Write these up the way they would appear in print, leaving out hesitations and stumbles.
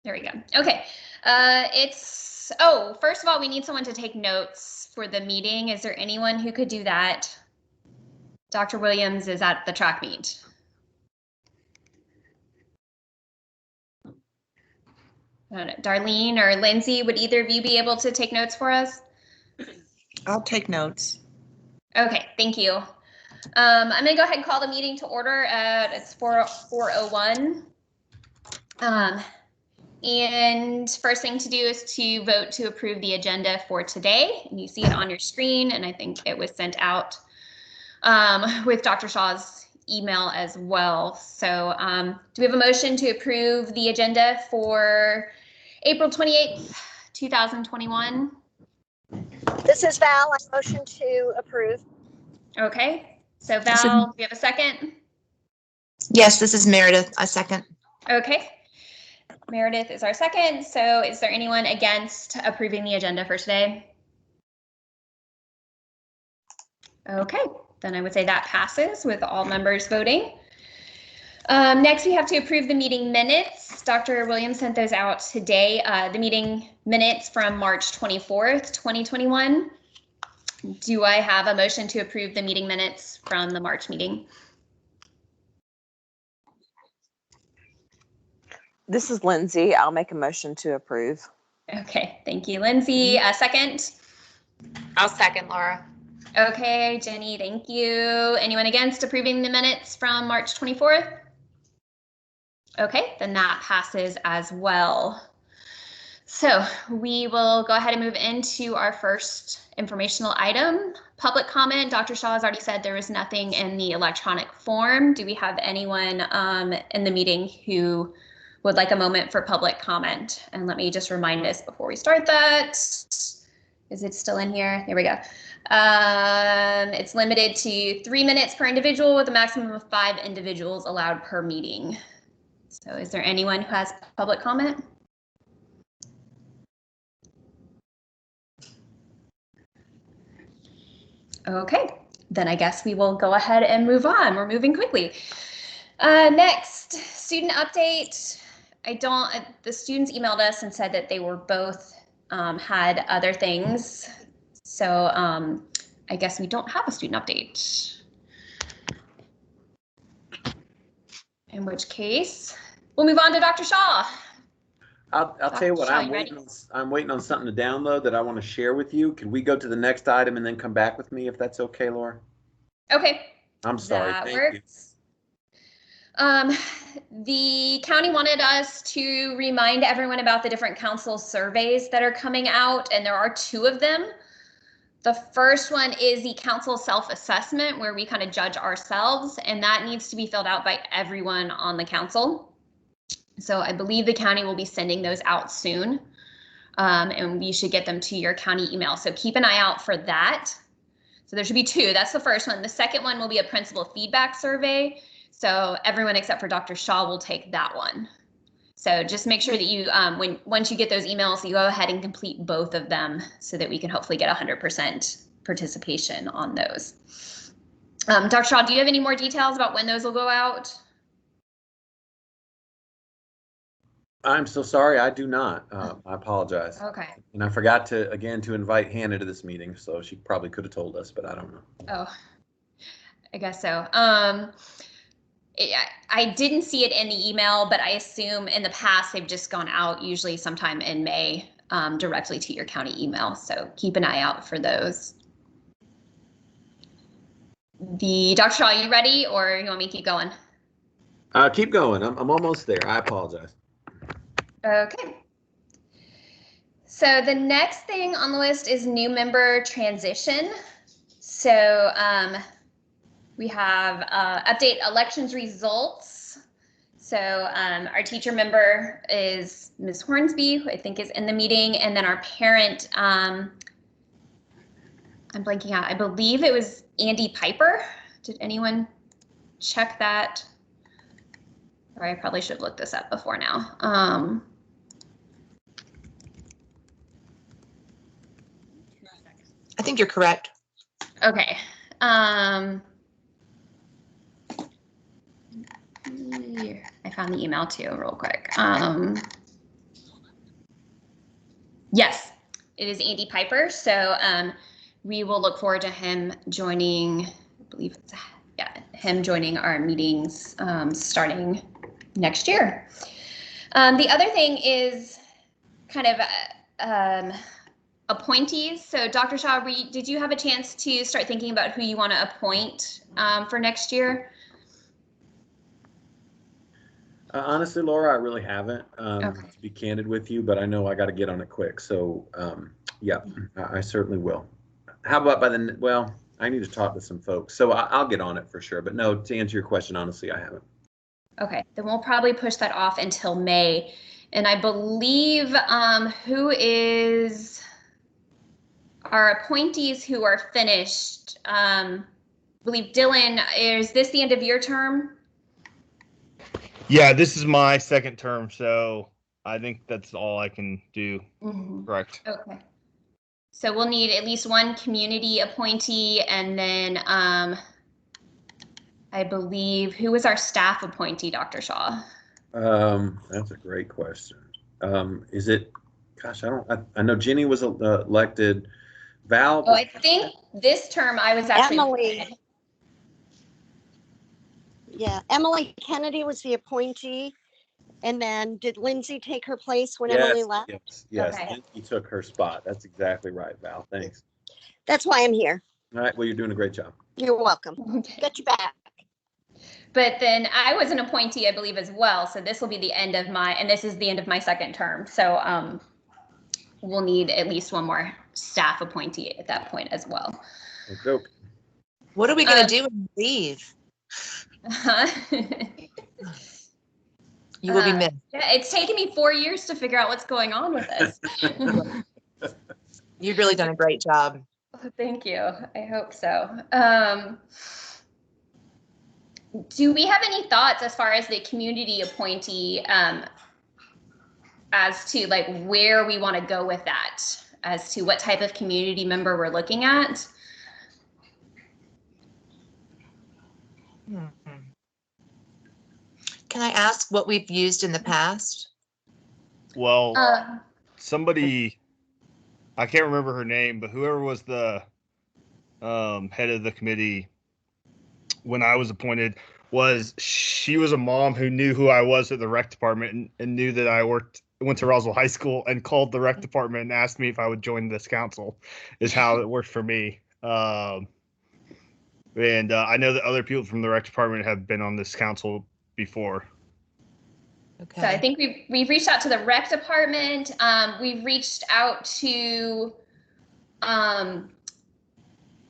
There we go. Okay. First of all, we need someone to take notes for the meeting. Is there anyone who could do that? Dr. Williams is at the track meet. I don't know, Darlene or Lindsay, would either of you be able to take notes for us? I'll take notes. Okay, thank you. I'm going to go ahead and call the meeting to order at it's 4:01. And first thing to do is to vote to approve the agenda for today. And you see it on your screen, and I think it was sent out with Dr. Shaw's email as well. So do we have a motion to approve the agenda for April 28th, 2021? This is Val. I motion to approve. Okay, so Val, do you have a second? Yes, this is Meredith. A second. Okay, Meredith is our second. So is there anyone against approving the agenda for today? Okay, then I would say that passes with all members voting. Next, we have to approve the meeting minutes. Dr. Williams sent those out today. The meeting minutes from March 24th, 2021. Do I have a motion to approve the meeting minutes from the March meeting? This is Lindsay. I'll make a motion to approve. Okay, thank you, Lindsay. A second? I'll second, Laura. Okay, Jenny, thank you. Anyone against approving the minutes from March 24th? Okay, then that passes as well. So we will go ahead and move into our first informational item, public comment. Dr. Shaw has already said there was nothing in the electronic form. Do we have anyone in the meeting who would like a moment for public comment? And let me just remind us before we start that. Is it still in here? There we go. It's limited to 3 minutes per individual with a maximum of 5 individuals allowed per meeting. So is there anyone who has public comment? Okay, then I guess we will go ahead and move on. We're moving quickly. Next, student update. The students emailed us and said that they were both had other things. So I guess we don't have a student update. In which case, we'll move on to Dr. Shaw. I'll tell you what, Shaw, I'm waiting on something to download that I want to share with you. Can we go to the next item and then come back with me if that's okay, Laura? Okay. I'm sorry. That Thank works. You. The county wanted us to remind everyone about the different council surveys that are coming out, and there are 2 of them. The first one is the council self-assessment, where we kind of judge ourselves, and that needs to be filled out by everyone on the council. So I believe the county will be sending those out soon, and you should get them to your county email. So keep an eye out for that. So there should be 2. That's the first one. The second one will be a principal feedback survey. So everyone except for Dr. Shaw will take that one. So just make sure that you, once you get those emails, you go ahead and complete both of them so that we can hopefully get 100% participation on those. Dr. Shaw, do you have any more details about when those will go out? I'm so sorry, I do not. I apologize. Okay. And I forgot to invite Hannah to this meeting, so she probably could have told us, but I don't know. Oh, I guess so. I didn't see it in the email, but I assume in the past they've just gone out usually sometime in May directly to your county email. So keep an eye out for those. Dr. Shaw, are you ready or you want me to keep going? Keep going. I'm almost there. I apologize. Okay. So the next thing on the list is new member transition. So we have update elections results. So our teacher member is Ms. Hornsby, who I think is in the meeting, and then our parent, I'm blanking out, I believe it was Andy Piper. Did anyone check that? Or I probably should have looked this up before now. I think you're correct. Okay. I found the email too real quick. Yes, it is Andy Piper. So we will look forward to him joining, I believe it's, him joining our meetings starting next year. The other thing is kind of appointees. So Dr. Shaw, did you have a chance to start thinking about who you want to appoint for next year? Honestly, Laura, I really haven't, Okay. to be candid with you, but I know I got to get on it quick. So, yeah, I certainly will. How about well, I need to talk to some folks. So I'll get on it for sure. But no, to answer your question, honestly, I haven't. Okay, then we'll probably push that off until May. And I believe who is our appointees who are finished. I believe Dylan, is this the end of your term? Yeah, this is my second term, so I think that's all I can do. Mm-hmm. Correct. Okay. So we'll need at least one community appointee, and then I believe, who was our staff appointee, Dr. Shaw? That's a great question. Is it, gosh, I know Jenny was elected. Val? Oh, I think this term I was actually Emily. appointed. Yeah, Emily Kennedy was the appointee. And then did Lindsay take her place when Yes, Emily left? yes. Okay. Lindsay took her spot. That's exactly right, Val. Thanks. That's why I'm here. All right, well, you're doing a great job. You're welcome. Okay. Got you back. But then I was an appointee, I believe, as well. So this will be the end of and this is the end of my second term. So we'll need at least one more staff appointee at that point as well. Okay. What are we going to do when you leave? You will be missed. Yeah, it's taken me 4 years to figure out what's going on with this. You've really done a great job. Thank you. I hope so. Do we have any thoughts as far as the community appointee as to like where we want to go with that, as to what type of community member we're looking at? Can I ask what we've used in the past? Well, somebody, I can't remember her name, but whoever was the head of the committee when I was appointed, she was a mom who knew who I was at the rec department and knew that I went to Roswell High School, and called the rec department and asked me if I would join this council, is how it worked for me. And I know that other people from the rec department have been on this council before. Okay. So I think we've reached out to the rec department. We've reached out to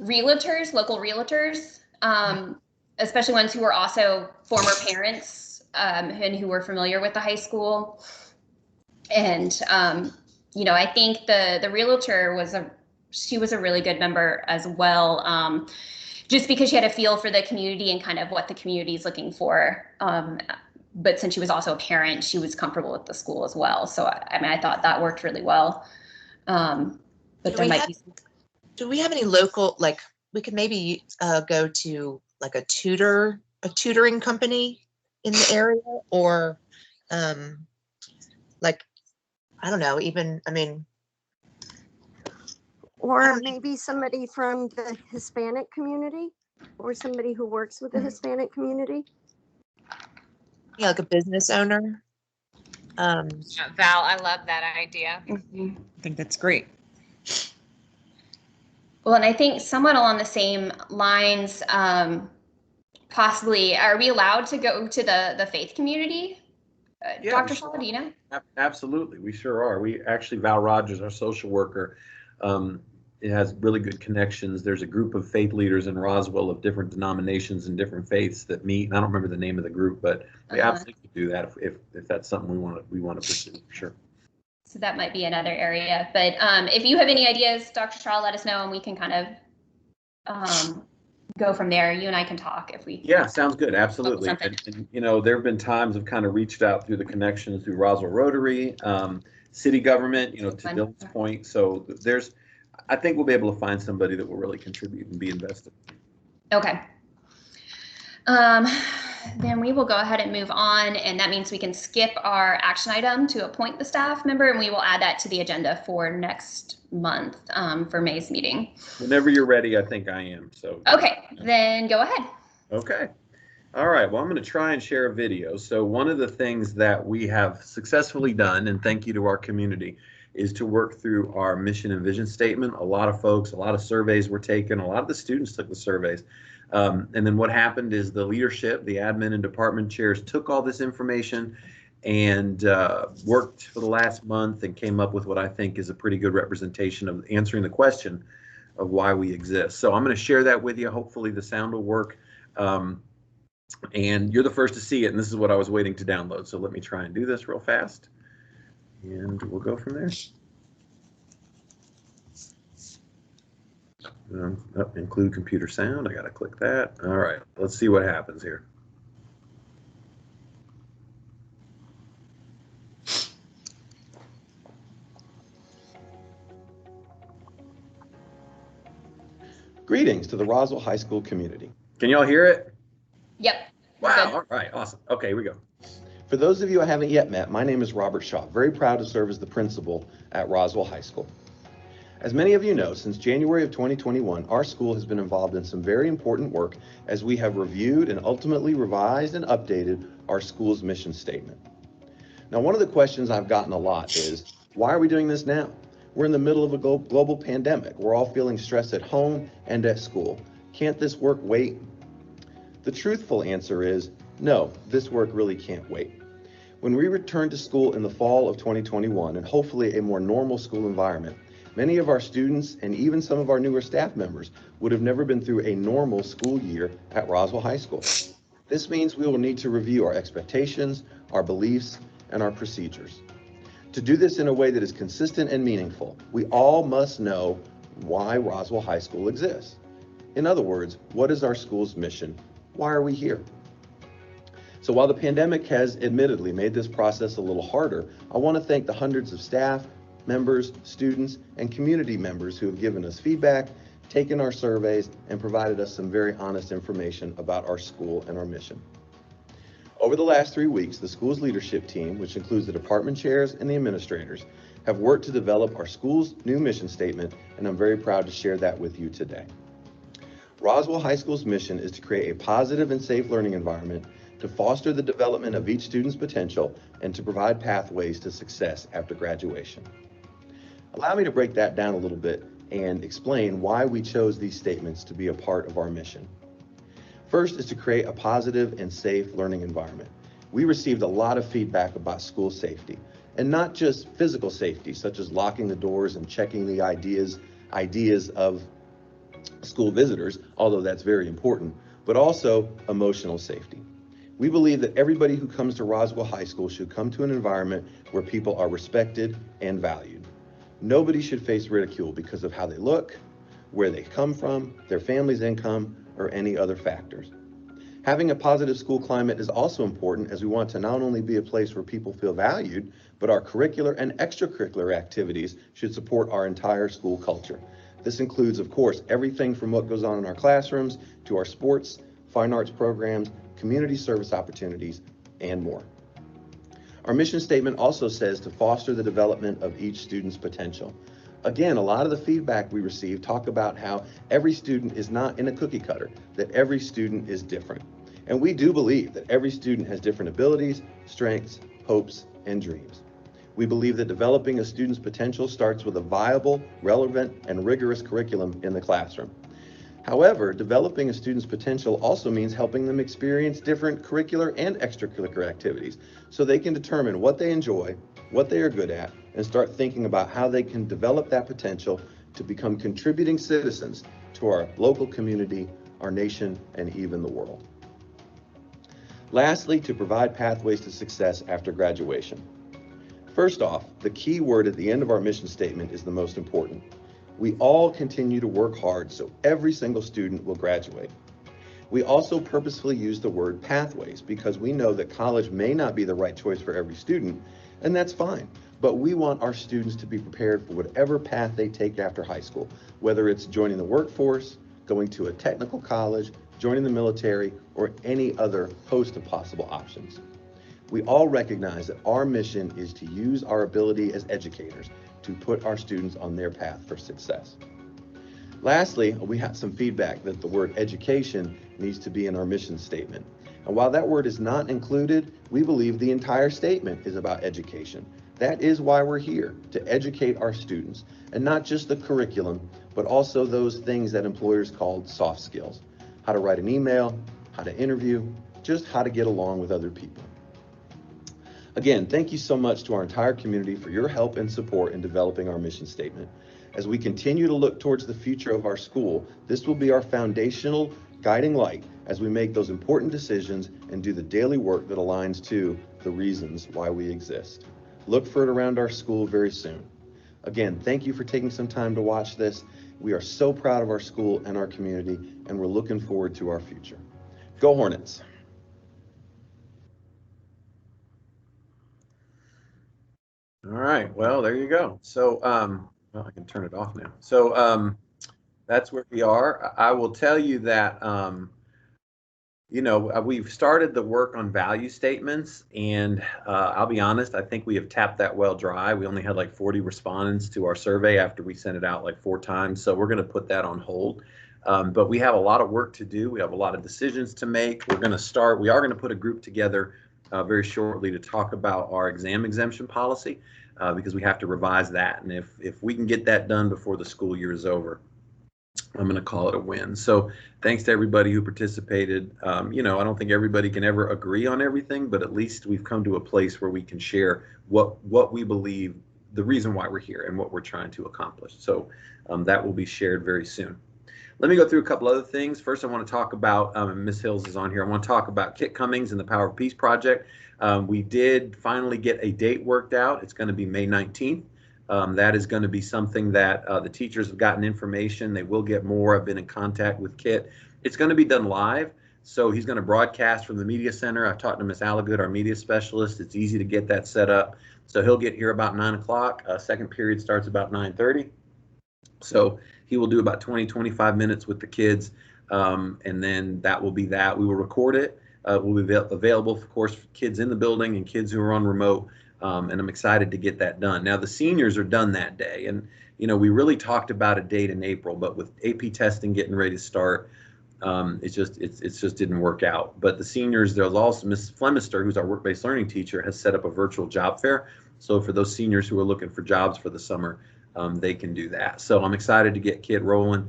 realtors, local realtors, especially ones who are also former parents and who were familiar with the high school. And I think the realtor was a really good member as well. Just because she had a feel for the community and kind of what the community is looking for. But since she was also a parent, she was comfortable with the school as well. So, I thought that worked really well. But do we have any local, like, we could maybe go to like a tutoring company in the area, or like, I don't know, Or maybe somebody from the Hispanic community, or somebody who works with the Hispanic community. yeah, like a business owner. Val, I love that idea. I think that's great. Well, and I think somewhat along the same lines, possibly, are we allowed to go to the faith community? Yeah, Dr. Shaw, do you know? Absolutely, we sure are. We actually, Val Rogers, our social worker, it has really good connections. There's a group of faith leaders in Roswell of different denominations and different faiths that meet. And I don't remember the name of the group, but we absolutely do that if that's something we want to pursue, for sure. So that might be another area. But if you have any ideas, Dr. Shaw, let us know, and we can kind of go from there. You and I can talk if we. Yeah, sounds good. Absolutely. And there have been times I've kind of reached out through the connections through Roswell Rotary, city government, to Dylan's point. So I think we'll be able to find somebody that will really contribute and be invested. Okay. then we will go ahead and move on, and that means we can skip our action item to appoint the staff member, and we will add that to the agenda for next month for May's meeting. Whenever you're ready, I think I am. So. Okay, then go ahead. Okay. All right. Well, I'm going to try and share a video. So one of the things that we have successfully done, and thank you to our community, is to work through our mission and vision statement. A lot of folks, a lot of surveys were taken. A lot of the students took the surveys. And then what happened is the leadership, the admin and department chairs took all this information and worked for the last month and came up with what I think is a pretty good representation of answering the question of why we exist. So I'm going to share that with you. Hopefully the sound will work. And you're the first to see it, and this is what I was waiting to download. So let me try and do this real fast, and we'll go from there. Include computer sound. I got to click that. All right, let's see what happens here. Greetings to the Roswell High School community. Can y'all hear it? Yep. Wow. All right. Awesome. Okay, here we go. For those of you I haven't yet met, my name is Robert Shaw. Very proud to serve as the principal at Roswell High School. As many of you know, since January of 2021, our school has been involved in some very important work as we have reviewed and ultimately revised and updated our school's mission statement. Now, one of the questions I've gotten a lot is, why are we doing this now? We're in the middle of a global pandemic. We're all feeling stressed at home and at school. Can't this work wait? The truthful answer is, no, this work really can't wait. When we return to school in the fall of 2021, and hopefully a more normal school environment, many of our students and even some of our newer staff members would have never been through a normal school year at Roswell High School. This means we will need to review our expectations, our beliefs, and our procedures. To do this in a way that is consistent and meaningful, we all must know why Roswell High School exists. In other words, what is our school's mission? Why are we here? So while the pandemic has admittedly made this process a little harder, I want to thank the hundreds of staff, members, students, and community members who have given us feedback, taken our surveys, and provided us some very honest information about our school and our mission. Over the last 3 weeks, the school's leadership team, which includes the department chairs and the administrators, have worked to develop our school's new mission statement, and I'm very proud to share that with you today. Roswell High School's mission is to create a positive and safe learning environment, to foster the development of each student's potential, and to provide pathways to success after graduation. Allow me to break that down a little bit and explain why we chose these statements to be a part of our mission. First is to create a positive and safe learning environment. We received a lot of feedback about school safety, and not just physical safety, such as locking the doors and checking the ideas of school visitors, although that's very important, but also emotional safety. We believe that everybody who comes to Roswell High School should come to an environment where people are respected and valued. Nobody should face ridicule because of how they look, where they come from, their family's income, or any other factors. Having a positive school climate is also important, as we want to not only be a place where people feel valued, but our curricular and extracurricular activities should support our entire school culture. This includes, of course, everything from what goes on in our classrooms to our sports, fine arts programs, community service opportunities, and more. Our mission statement also says to foster the development of each student's potential. Again, a lot of the feedback we receive talk about how every student is not in a cookie cutter, that every student is different. And we do believe that every student has different abilities, strengths, hopes, and dreams. We believe that developing a student's potential starts with a viable, relevant, and rigorous curriculum in the classroom. However, developing a student's potential also means helping them experience different curricular and extracurricular activities so they can determine what they enjoy, what they are good at, and start thinking about how they can develop that potential to become contributing citizens to our local community, our nation, and even the world. Lastly, to provide pathways to success after graduation. First off, the key word at the end of our mission statement is the most important. We all continue to work hard so every single student will graduate. We also purposefully use the word pathways because we know that college may not be the right choice for every student, and that's fine. But we want our students to be prepared for whatever path they take after high school, whether it's joining the workforce, going to a technical college, joining the military, or any other host of possible options. We all recognize that our mission is to use our ability as educators to put our students on their path for success. Lastly, we have some feedback that the word education needs to be in our mission statement. And while that word is not included, we believe the entire statement is about education. That is why we're here, to educate our students, and not just the curriculum, but also those things that employers call soft skills. How to write an email, how to interview, just how to get along with other people. Again, thank you so much to our entire community for your help and support in developing our mission statement. As we continue to look towards the future of our school, this will be our foundational guiding light as we make those important decisions and do the daily work that aligns to the reasons why we exist. Look for it around our school very soon. Again, thank you for taking some time to watch this. We are so proud of our school and our community, and we're looking forward to our future. Go Hornets! All right, well, there you go. So, well, I can turn it off now. So that's where we are. I will tell you that, you know, we've started the work on value statements, and I'll be honest, I think we have tapped that well dry. We only had like 40 respondents to our survey after we sent it out like 4 times, so we're going to put that on hold. But we have a lot of work to do. We have a lot of decisions to make. We are going to put a group together very shortly to talk about our exam exemption policy because we have to revise that. And if we can get that done before the school year is over, I'm going to call it a win. So thanks to everybody who participated. You know, I don't think everybody can ever agree on everything, but at least we've come to a place where we can share what we believe, the reason why we're here and what we're trying to accomplish. So that will be shared very soon. Let me go through a couple other things. First, I want to talk about, Ms. Hills is on here. I want to talk about Kit Cummings and the Power of Peace Project. We did finally get a date worked out. It's going to be May 19th. That is going to be something that the teachers have gotten information. They will get more. I've been in contact with Kit. It's going to be done live. So he's going to broadcast from the media center. I've talked to Ms. Allagood, our media specialist. It's easy to get that set up. So he'll get here about 9 o'clock. Second period starts about 9:30. So he will do about 20-25 minutes with the kids. And then that will be that. We will record it. It will be available, of course, for kids in the building and kids who are on remote. And I'm excited to get that done. Now, the seniors are done that day. And, you know, we really talked about a date in April, but with AP testing getting ready to start, it just didn't work out. But the seniors, there's also Ms. Flemister, who's our work-based learning teacher, has set up a virtual job fair. So for those seniors who are looking for jobs for the summer, they can do that. So I'm excited to get Kit rolling.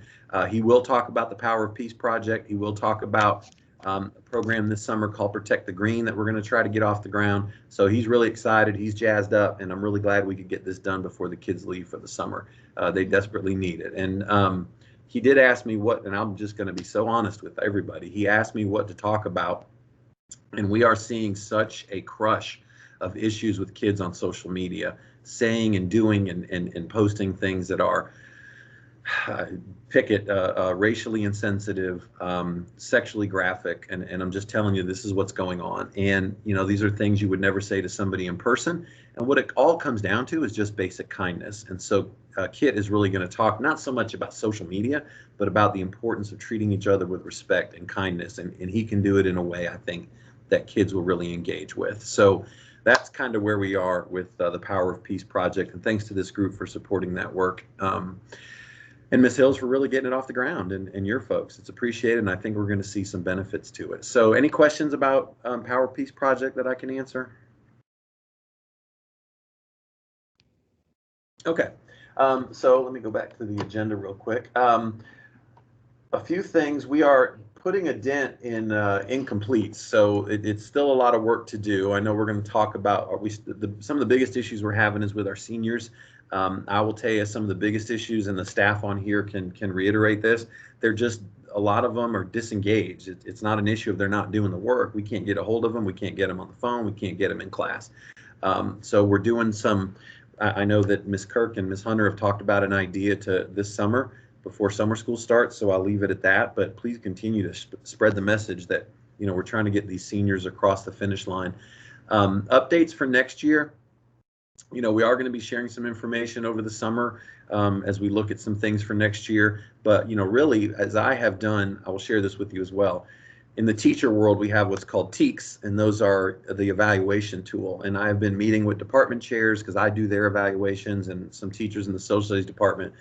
He will talk about the Power of Peace Project. He will talk about a program this summer called Protect the Green that we're going to try to get off the ground. So he's really excited. He's jazzed up, and I'm really glad we could get this done before the kids leave for the summer. They desperately need it. And he did ask me what, and I'm just going to be so honest with everybody. He asked me what to talk about, and we are seeing such a crush of issues with kids on social media, saying and doing and posting things that are racially insensitive, sexually graphic, and I'm just telling you, this is what's going on. And you know, these are things you would never say to somebody in person. And what it all comes down to is just basic kindness. And so Kit is really going to talk not so much about social media, but about the importance of treating each other with respect and kindness. And he can do it in a way, I think, that kids will really engage with. So that's kind of where we are with the Power of Peace Project. And thanks to this group for supporting that work. And Ms. Hills for really getting it off the ground, and your folks. It's appreciated, and I think we're going to see some benefits to it. So any questions about Power Peace Project that I can answer? Okay, so let me go back to the agenda real quick. A few things. We are putting a dent in incompletes, so it's still a lot of work to do. I know we're going to talk about some of the biggest issues we're having is with our seniors. I will tell you some of the biggest issues, and the staff on here can reiterate this. They're just, a lot of them are disengaged. It's not an issue if they're not doing the work. We can't get a hold of them. We can't get them on the phone. We can't get them in class. So we're doing some, I know that Ms. Kirk and Ms. Hunter have talked about an idea to this summer before summer school starts. So I'll leave it at that, but please continue to spread the message that, you know, we're trying to get these seniors across the finish line. Updates for next year. we are going to be sharing some information over the summer as we look at some things for next year. But, really, as I have done, I will share this with you as well. In the teacher world, we have what's called TEKS, and those are the evaluation tool. And I've been meeting with department chairs because I do their evaluations and some teachers in the social studies department.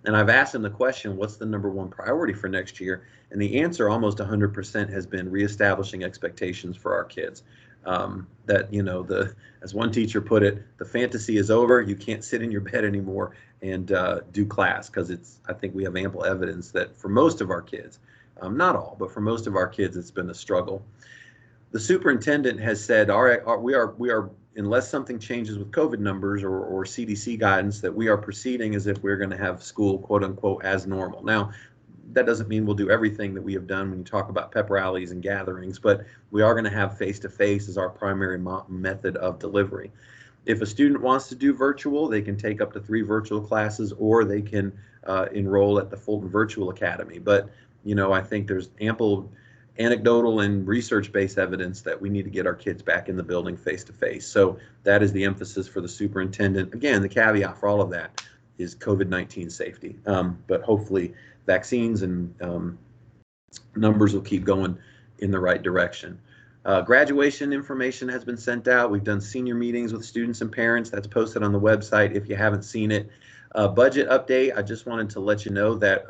And I've asked them the question, what's the number one priority for next year? And the answer almost 100% has been reestablishing expectations for our kids. That, as one teacher put it, the fantasy is over. You can't sit in your bed anymore and do class, because I think we have ample evidence that for most of our kids, not all, but for most of our kids, it's been a struggle. The superintendent has said, we are, unless something changes with COVID numbers or CDC guidance, that we are proceeding as if we're going to have school, quote unquote, as normal. Now, that doesn't mean we'll do everything that we have done when you talk about pep rallies and gatherings, but we are going to have face-to-face as our primary method of delivery. If a student wants to do virtual, they can take up to 3 virtual classes, or they can enroll at the Fulton Virtual Academy. But, I think there's ample anecdotal and research-based evidence that we need to get our kids back in the building face-to-face. So that is the emphasis for the superintendent. Again, the caveat for all of that is COVID-19 safety. But hopefully vaccines and numbers will keep going in the right direction. Graduation information has been sent out. We've done senior meetings with students and parents. That's posted on the website if you haven't seen it. Budget update, I just wanted to let you know that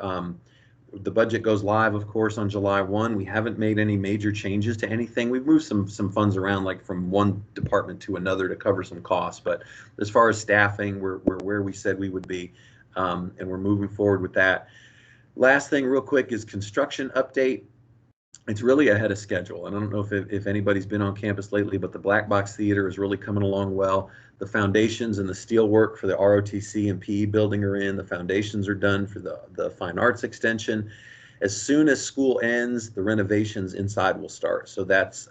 the budget goes live, of course, on July 1. We haven't made any major changes to anything. We've moved some funds around, like from one department to another, to cover some costs. But as far as staffing, we're where we said we would be, and we're moving forward with that. Last thing real quick is construction update. It's really ahead of schedule. And I don't know if anybody's been on campus lately, but the Black Box Theater is really coming along well. The foundations and the steel work for the ROTC and PE building are in. The foundations are done for the fine arts extension. As soon as school ends, the renovations inside will start. So that's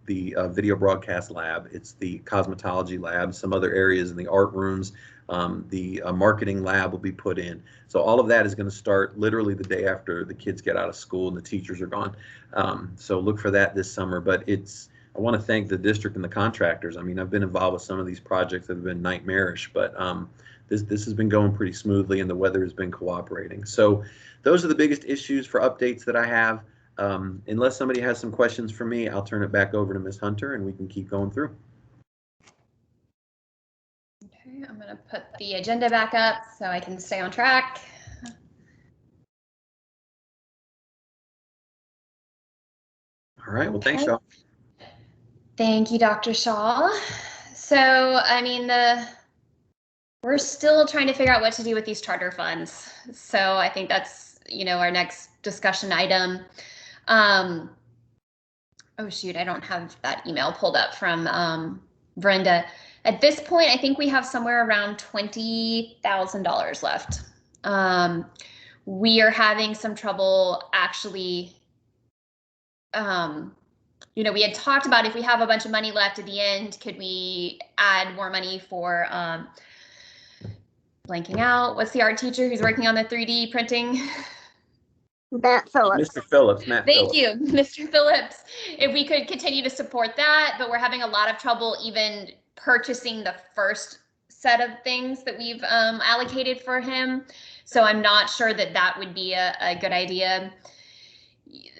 the video broadcast lab. It's the cosmetology lab, some other areas in the art rooms. The marketing lab will be put in. So all of that is going to start literally the day after the kids get out of school and the teachers are gone. So look for that this summer. But I want to thank the district and the contractors. I mean, I've been involved with some of these projects that have been nightmarish, but this has been going pretty smoothly, and the weather has been cooperating. So those are the biggest issues for updates that I have. Unless somebody has some questions for me, I'll turn it back over to Ms. Hunter and we can keep going through. Okay, I'm going to put the agenda back up so I can stay on track. All right, well, thanks, y'all. Thank you, Dr. Shaw. So, I mean, we're still trying to figure out what to do with these charter funds. So I think that's, our next discussion item. Oh shoot, I don't have that email pulled up from Brenda. At this point, I think we have somewhere around $20,000 left. We are having some trouble actually, we had talked about if we have a bunch of money left at the end, could we add more money for blanking out. What's the art teacher who's working on the 3D printing? Matt Phillips. Mr. Phillips, Matt Thank Phillips. you, Mr. Phillips. If we could continue to support that, but we're having a lot of trouble even purchasing the first set of things that we've allocated for him. So I'm not sure that would be a good idea.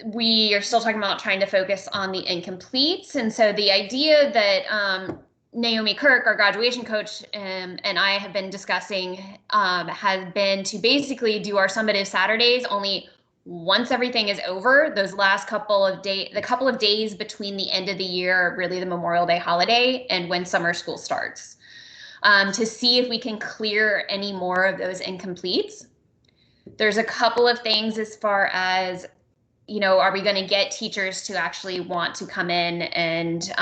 We are still talking about trying to focus on the incompletes. And so the idea that Naomi Kirk, our graduation coach, and I have been discussing has been to basically do our summative Saturdays only once everything is over. Those last couple of days between the end of the year, really the Memorial Day holiday, and when summer school starts, to see if we can clear any more of those incompletes. There's a couple of things as far as, are we going to get teachers to actually want to come in and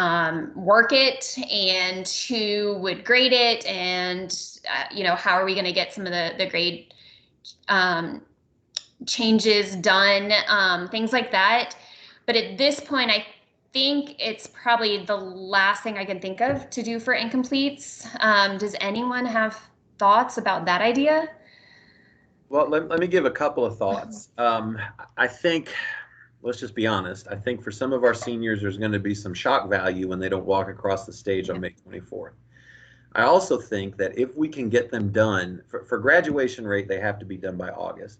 work it, and who would grade it, and how are we going to get some of the grade changes done, things like that. But at this point, I think it's probably the last thing I can think of to do for incompletes. Does anyone have thoughts about that idea? Well, let me give a couple of thoughts. I think, let's just be honest, I think for some of our seniors, there's going to be some shock value when they don't walk across the stage on May 24th. I also think that if we can get them done, for graduation rate, they have to be done by August.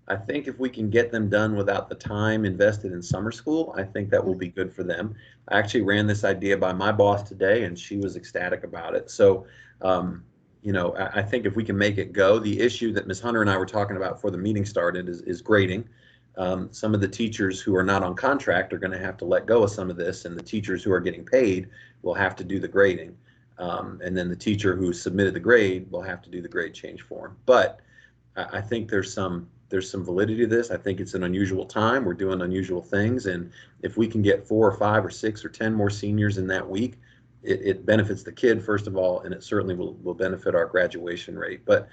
I think if we can get them done without the time invested in summer school, I think that will be good for them. I actually ran this idea by my boss today, and she was ecstatic about it. So, I think if we can make it go, the issue that Ms. Hunter and I were talking about before the meeting started is grading. Some of the teachers who are not on contract are going to have to let go of some of this, and the teachers who are getting paid will have to do the grading. And then the teacher who submitted the grade will have to do the grade change form. But I think there's some validity to this. I think it's an unusual time. We're doing unusual things. And if we can get 4 or 5 or 6 or 10 more seniors in that week, it benefits the kid, first of all, and it certainly will benefit our graduation rate. But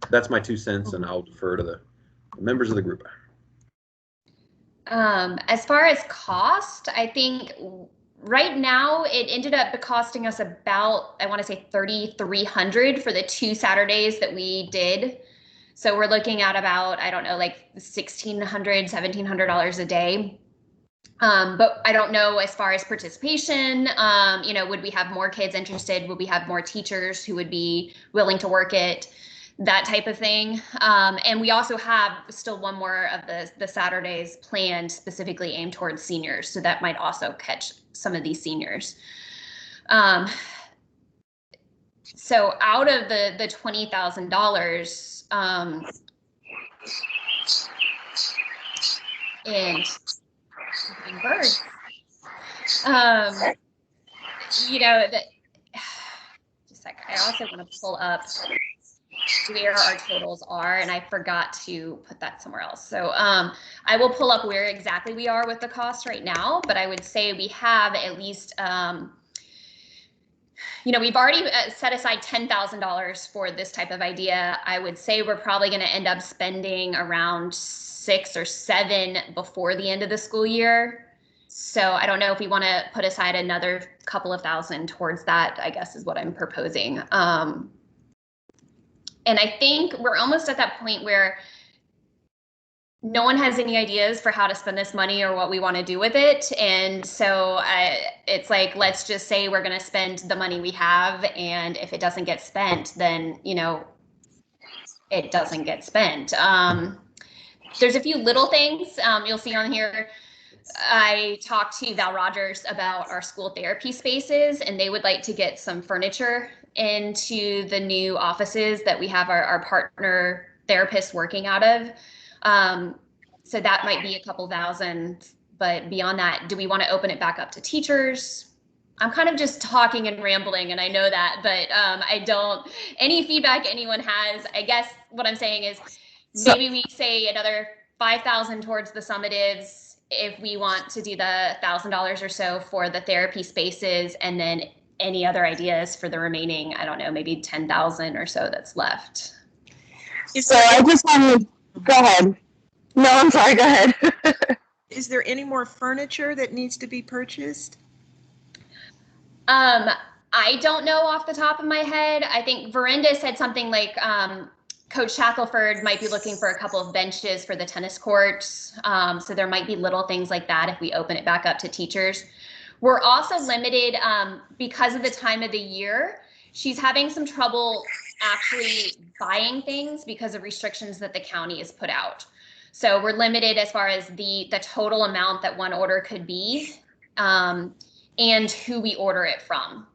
that's my 2 cents, and I'll defer to the members of the group. As far as cost, I think right now it ended up costing us about, I want to say $3,300 for the 2 Saturdays that we did. So we're looking at about, I don't know, like $1,600, $1,700 a day. But I don't know as far as participation, would we have more kids interested? Would we have more teachers who would be willing to work it? That type of thing. And we also have still one more of the Saturdays planned specifically aimed towards seniors. So that might also catch some of these seniors. So out of the $20,000, and birds, just a second. I also want to pull up where our totals are, and I forgot to put that somewhere else. So I will pull up where exactly we are with the cost right now, but I would say we have at least, we've already set aside $10,000 for this type of idea. I would say we're probably going to end up spending around 6 or 7 before the end of the school year. So I don't know if we want to put aside another couple of thousand towards that, I guess is what I'm proposing. And I think we're almost at that point where no one has any ideas for how to spend this money or what we want to do with it. And so it's like, let's just say we're going to spend the money we have. And if it doesn't get spent, then, it doesn't get spent. There's a few little things you'll see on here. I talked to Val Rogers about our school therapy spaces, and they would like to get some furniture into the new offices that we have our partner therapists working out of. So that might be a couple thousand, but beyond that, do we want to open it back up to teachers? I'm kind of just talking and rambling, and I know that, but any feedback anyone has, I guess what I'm saying is maybe we say another 5,000 towards the summatives if we want to do the $1,000 or so for the therapy spaces, and then any other ideas for the remaining, I don't know, maybe 10,000 or so that's left. So I just want to go ahead. No, I'm sorry, go ahead. Is there any more furniture that needs to be purchased? I don't know off the top of my head. I think Verinda said something like Coach Shackelford might be looking for a couple of benches for the tennis courts. So there might be little things like that if we open it back up to teachers. We're also limited because of the time of the year. She's having some trouble actually buying things because of restrictions that the county has put out. So we're limited as far as the total amount that one order could be and who we order it from.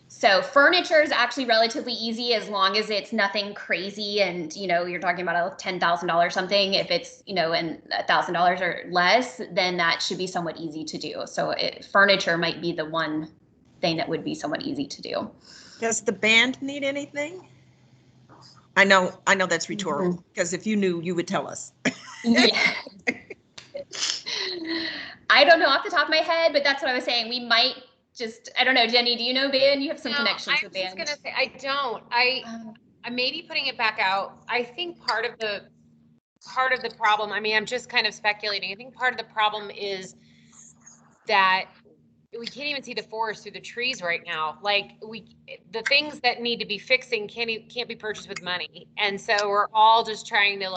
So furniture is actually relatively easy as long as it's nothing crazy and, you're talking about a $10,000 something. If it's, and $1,000 or less, then that should be somewhat easy to do. So furniture might be the one thing that would be somewhat easy to do. Does the band need anything? I know that's rhetorical, because if you knew, you would tell us. Yeah. I don't know off the top of my head, but that's what I was saying. We might I don't know, Jenny, do you know band? You have some connections with band. I was just gonna say, I don't. I may be putting it back out. I think part of the problem, I'm just kind of speculating. I think part of the problem is that we can't even see the forest through the trees right now. Like the things that need to be fixing can't be purchased with money. And so we're all just trying to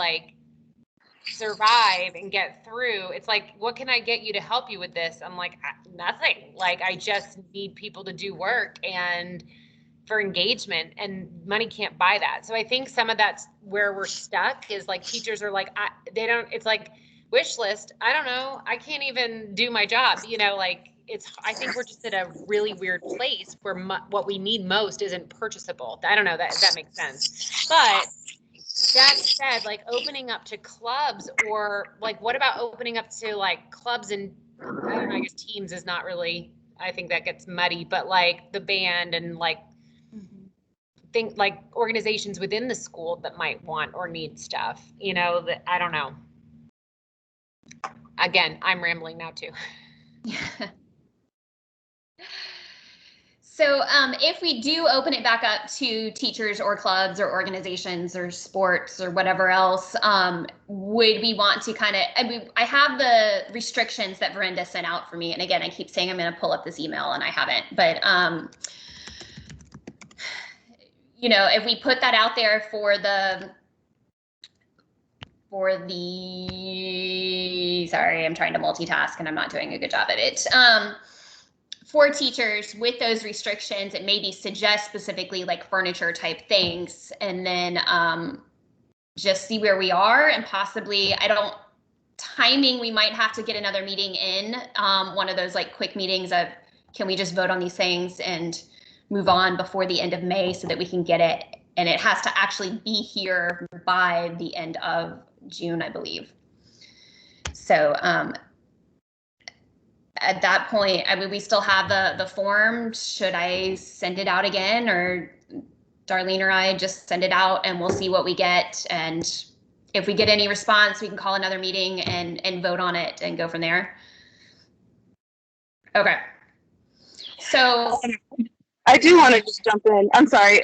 survive and get through. It's like, what can I get you to help you with this? I'm like, nothing. I just need people to do work. And for engagement, and money can't buy that. So I think some of that's where we're stuck, is like teachers are like, it's like wish list. I don't know. I can't even do my job. Like I think we're just at a really weird place where what we need most isn't purchasable. I don't know if that makes sense. But that said, like opening up to clubs, or like, what about opening up to like clubs and, I don't know, I guess teams is not really, I think that gets muddy, but like the band and like, think like organizations within the school that might want or need stuff, that I don't know. Again, I'm rambling now too. So if we do open it back up to teachers or clubs or organizations or sports or whatever else, would we want to kind of, I have the restrictions that Verinda sent out for me. And again, I keep saying I'm going to pull up this email and I haven't, but if we put that out there for the, sorry, I'm trying to multitask and I'm not doing a good job at it. For teachers with those restrictions, and maybe suggest specifically like furniture type things, and then just see where we are, and possibly, timing, we might have to get another meeting in, one of those like quick meetings of, can we just vote on these things and move on before the end of May so that we can get it, and it has to actually be here by the end of June, I believe. So at that point, we still have the form. Should I send it out again, or Darlene or I just send it out and we'll see what we get? And if we get any response, we can call another meeting and vote on it and go from there. Okay. So I do want to just jump in. I'm sorry.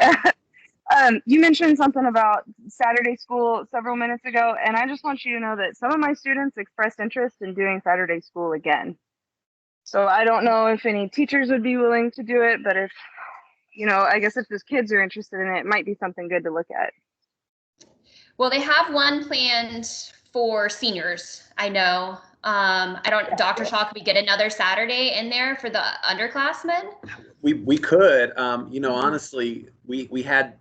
You mentioned something about Saturday school several minutes ago, and I just want you to know that some of my students expressed interest in doing Saturday school again. So I don't know if any teachers would be willing to do it, but if, I guess if those kids are interested in it, it might be something good to look at. Well, they have one planned for seniors, I know. Dr. Shaw, could we get another Saturday in there for the underclassmen? We could, honestly, we had,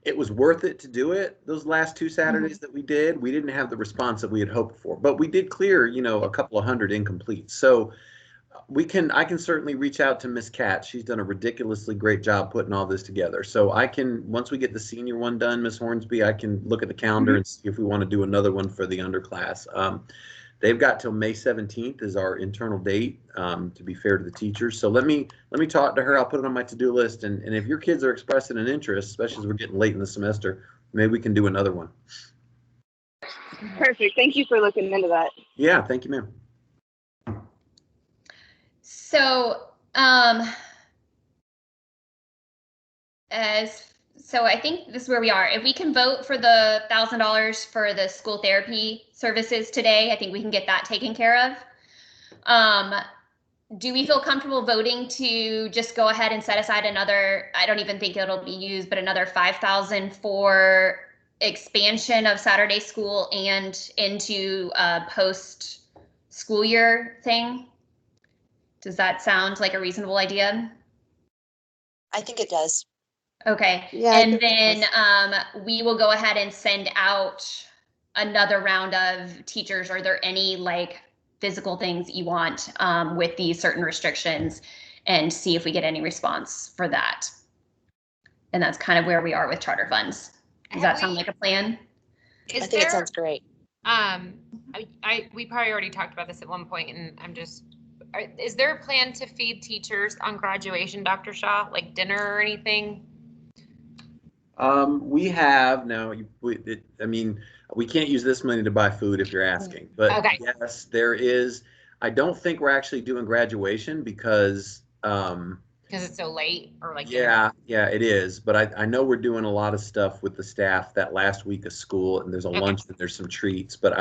it was worth it to do it those last 2 Saturdays that we did. We didn't have the response that we had hoped for, but we did clear, a couple of hundred incomplete. So I can certainly reach out to Miss Katz. She's done a ridiculously great job putting all this together. So I can, once we get the senior one done, Miss Hornsby, I can look at the calendar and see if we want to do another one for the underclass. They've got till May 17th is our internal date, to be fair to the teachers. So let me talk to her. I'll put it on my to-do list. And if your kids are expressing an interest, especially as we're getting late in the semester, maybe we can do another one. Perfect. Thank you for looking into that. Yeah, thank you, ma'am. So, so I think this is where we are. If we can vote for the $1,000 for the school therapy services today, I think we can get that taken care of. Do we feel comfortable voting to just go ahead and set aside another, I don't even think it'll be used, but another $5,000 for expansion of Saturday school and into a post school year thing? Does that sound like a reasonable idea? I think it does. Okay. Yeah, And then we will go ahead and send out another round of teachers. Are there any like physical things you want with these certain restrictions, and see if we get any response for that? And that's kind of where we are with charter funds. Does that sound like a plan? I think it sounds great. We probably already talked about this at one point, and is there a plan to feed teachers on graduation, Dr. Shaw, like dinner or anything? We have now. We can't use this money to buy food if you're asking, but okay. Yes, there is. I don't think we're actually doing graduation because it's so late, or like yeah, it is. But I know we're doing a lot of stuff with the staff that last week of school, and there's a lunch and there's some treats. But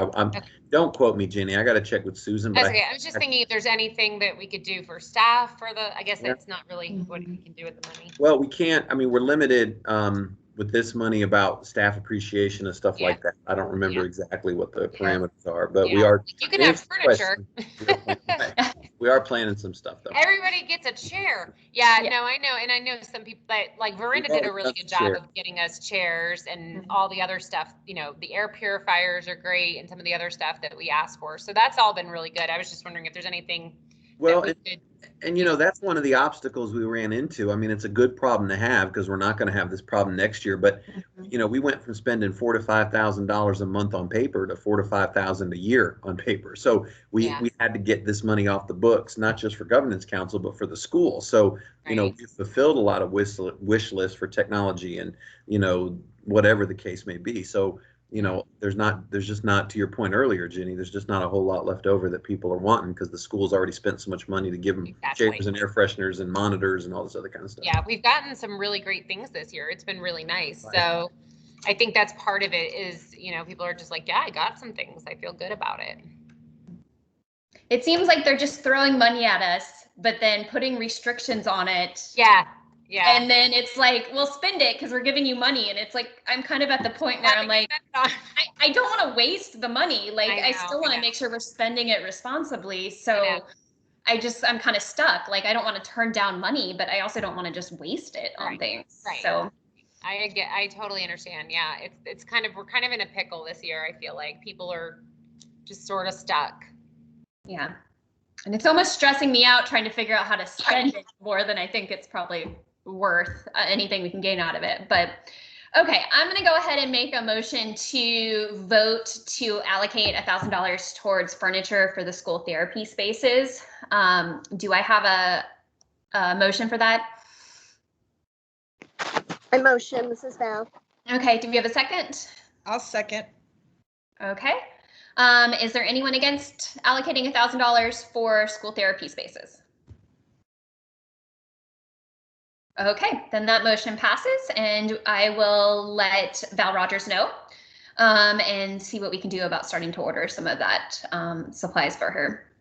don't quote me, Jenny. I got to check with Susan. But okay. I was just thinking if there's anything that we could do for staff for the. I guess that's not really what we can do with the money. Well, we can't. We're limited with this money about staff appreciation and stuff like that. I don't remember exactly what the parameters are, but we are. You can have furniture. We are planning some stuff though. Everybody gets a chair. Yeah, Yeah. no, I know. And I know some people that like Verinda We've did a already really done good the job chair. of getting us chairs and Mhm. all the other stuff. You know, the air purifiers are great and some of the other stuff that we asked for. So that's all been really good. I was just wondering if there's anything Well, that we could. and you know, that's one of the obstacles we ran into. I mean, it's a good problem to have because we're not going to have this problem next year. But Mhm. you know, we went from spending $4,000 to $5,000 a month on paper to $4,000 to $5,000 a year on paper. So we had to get this money off the books, not just for governance council, but for the school. So you know, we fulfilled a lot of wish lists for technology and you know whatever the case may be. So you know, there's just not, to your point earlier, Jenny, there's just not a whole lot left over that people are wanting because the school's already spent so much money to give them chairs and air fresheners and monitors and all this other kind of stuff. Yeah, we've gotten some really great things this year. It's been really nice. So I think that's part of it is, you know, people are just like, yeah, I got some things. I feel good about it. It seems like they're just throwing money at us, but then putting restrictions on it. Yeah. Yeah. And then it's like, we'll spend it because we're giving you money. And it's like, I'm kind of at the point where I'm like, I don't want to waste the money. Like, I still want to make sure we're spending it responsibly. So I'm kind of stuck. Like, I don't want to turn down money, but I also don't want to just waste it on things. Right. So I totally understand. Yeah. It's kind of, we're kind of in a pickle this year. I feel like people are just sort of stuck. Yeah. And it's almost stressing me out trying to figure out how to spend it more than I think it's probably worth anything we can gain out of it. But okay, I'm going to go ahead and make a motion to vote to allocate $1,000 towards furniture for the school therapy spaces. Do I have a motion for that? I motion, this is Val. Okay, do we have a second? I'll second. Okay. Is there anyone against allocating $1,000 for school therapy spaces? Okay, then that motion passes and I will let Val Rogers know and see what we can do about starting to order some of that supplies for her.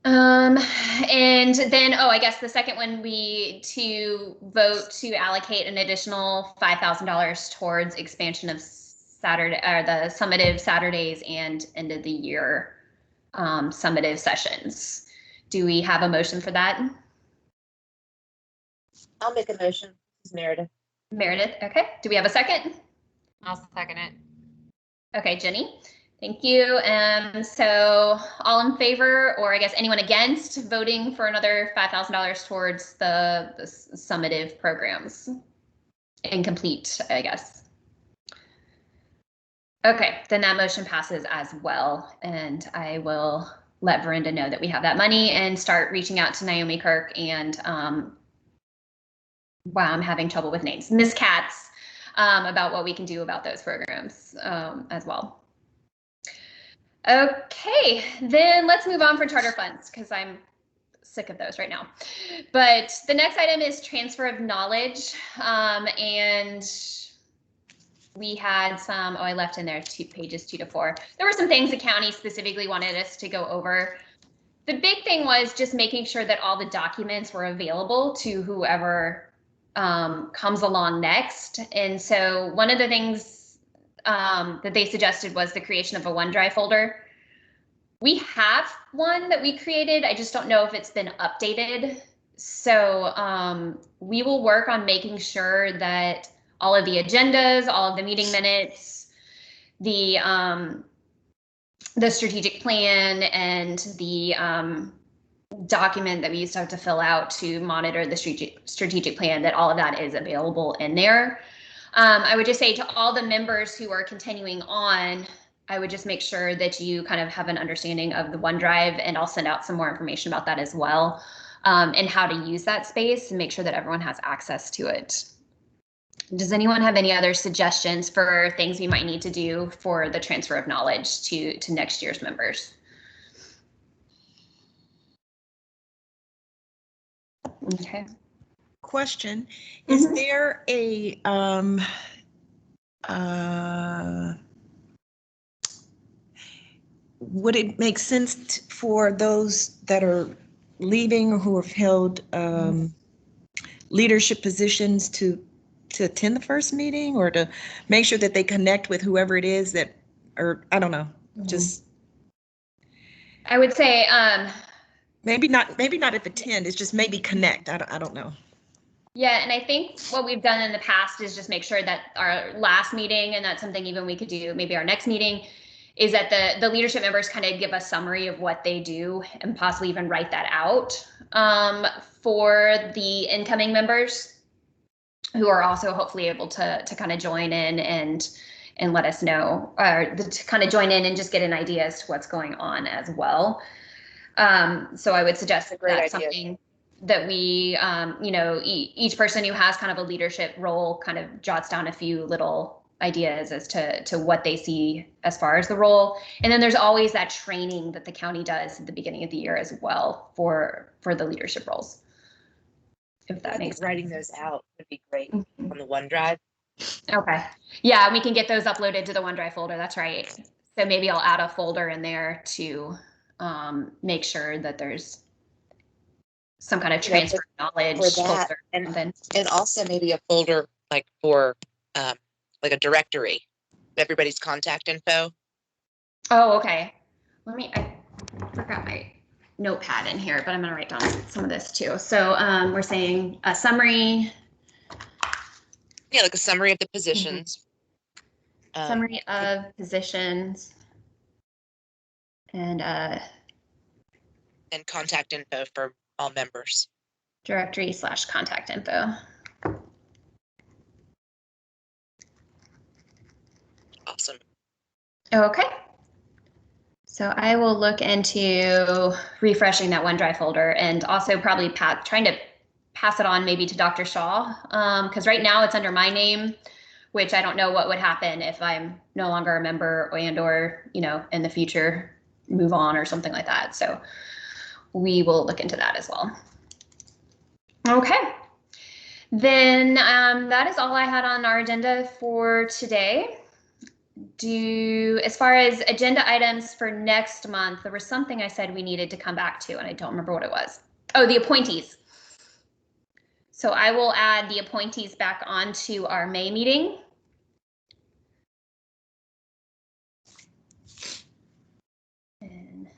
And then, I guess the second one to vote to allocate an additional $5,000 towards expansion of Saturday or the summative Saturdays and end of the year summative sessions. Do we have a motion for that? I'll make a motion. This is Meredith. Meredith, okay. Do we have a second? I'll second it. Okay, Jenny, thank you. So all in favor, or I guess anyone against voting for another $5,000 towards the summative programs? Incomplete, I guess. Okay, then that motion passes as well. And I will let Verinda know that we have that money and start reaching out to Naomi Kirk and wow, I'm having trouble with names. Miss Katz, about what we can do about those programs as well. Okay, then let's move on for charter funds because I'm sick of those right now. But the next item is transfer of knowledge. And we had some, I left in there pages 2 to 4. There were some things the county specifically wanted us to go over. The big thing was just making sure that all the documents were available to whoever comes along next. And so one of the things that they suggested was the creation of a OneDrive folder. We have one that we created. I just don't know if it's been updated. So we will work on making sure that all of the agendas, all of the meeting minutes, the strategic plan and the document that we used to have to fill out to monitor the strategic plan, that all of that is available in there. I would just say to all the members who are continuing on, I would just make sure that you kind of have an understanding of the OneDrive, and I'll send out some more information about that as well, and how to use that space and make sure that everyone has access to it. Does anyone have any other suggestions for things we might need to do for the transfer of knowledge to next year's members? Okay. Question, is there a would it make sense for those that are leaving or who have held leadership positions to attend the first meeting, or to make sure that they connect with whoever it is that, or I don't know, just I would say, Maybe not if attend, it's just maybe connect. I don't know. yeah, and I think what we've done in the past is just make sure that our last meeting, and that's something even we could do, maybe our next meeting, is that the leadership members kind of give a summary of what they do and possibly even write that out for the incoming members who are also hopefully able to kind of join in and let us know, or to kind of join in and just get an idea as to what's going on as well. So I would suggest that's something that we, each person who has kind of a leadership role kind of jots down a few little ideas as to what they see as far as the role. And then there's always that training that the county does at the beginning of the year as well for the leadership roles. If that makes sense. Writing those out would be great on the OneDrive. Okay. Yeah, we can get those uploaded to the OneDrive folder. That's right. So maybe I'll add a folder in there to make sure that there's some kind of transfer of knowledge for that, folder. And also maybe a folder like for like a directory, everybody's contact info. Oh, okay. I forgot my notepad in here, but I'm gonna write down some of this too. So we're saying a summary. Yeah, like a summary of the positions. Summary of positions. And contact info for all members. Directory / contact info. Awesome. Okay. So I will look into refreshing that OneDrive folder and also probably trying to pass it on maybe to Dr. Shaw, because right now it's under my name, which I don't know what would happen if I'm no longer a member or in the future move on or something like that. So we will look into that as well. Okay. Then that is all I had on our agenda for today. As far as agenda items for next month, there was something I said we needed to come back to, and I don't remember what it was. Oh, the appointees. So I will add the appointees back onto our May meeting. And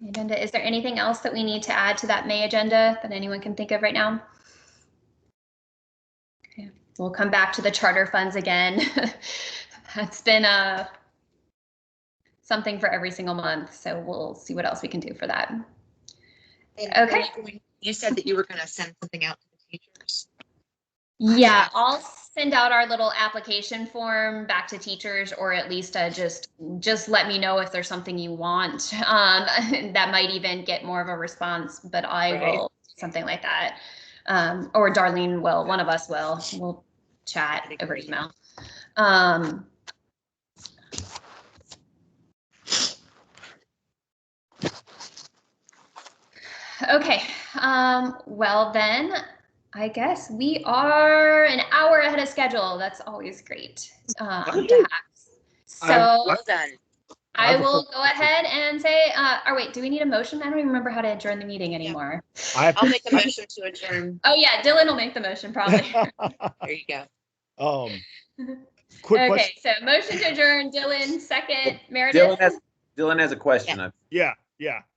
the agenda, is there anything else that we need to add to that May agenda that anyone can think of right now? Okay. We'll come back to the charter funds again. That's been something for every single month, so we'll see what else we can do for that. And okay. You said that you were going to send something out to the teachers. Yeah, I'll send out our little application form back to teachers, or at least just let me know if there's something you want. That might even get more of a response, but I will do something like that. Or Darlene will, one of us will. We'll chat over email. Okay, well then, I guess we are an hour ahead of schedule. That's always great to have. So Well done. I will go ahead and say, or wait, do we need a motion? I don't even remember how to adjourn the meeting anymore. I'll make a motion to adjourn. Oh yeah, Dylan will make the motion probably. There you go. Quick okay, question. so motion to adjourn, Dylan, second, Meredith. Dylan has a question. Yeah.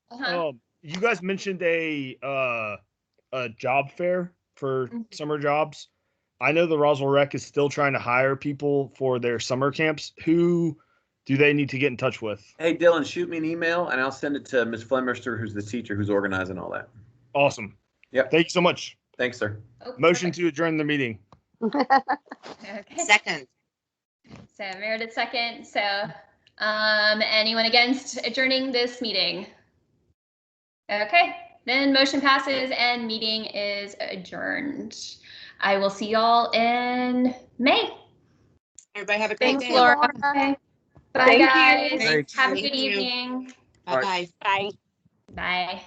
Uh-huh. You guys mentioned a job fair for summer jobs. I know the Roswell Rec is still trying to hire people for their summer camps. Who do they need to get in touch with? Hey, Dylan, shoot me an email and I'll send it to Ms. Flemister, who's the teacher who's organizing all that. Awesome. Yep. Thank you so much. Thanks, sir. Oh, Motion to adjourn the meeting. Okay. Second. So Meredith second. So anyone against adjourning this meeting? Okay, then motion passes and meeting is adjourned. I will see y'all in May. Everybody have a great Thanks, day. Laura. Okay. Bye, Thank guys. you. Thanks. Have a Thank good you. evening. Bye-bye. Bye. Bye.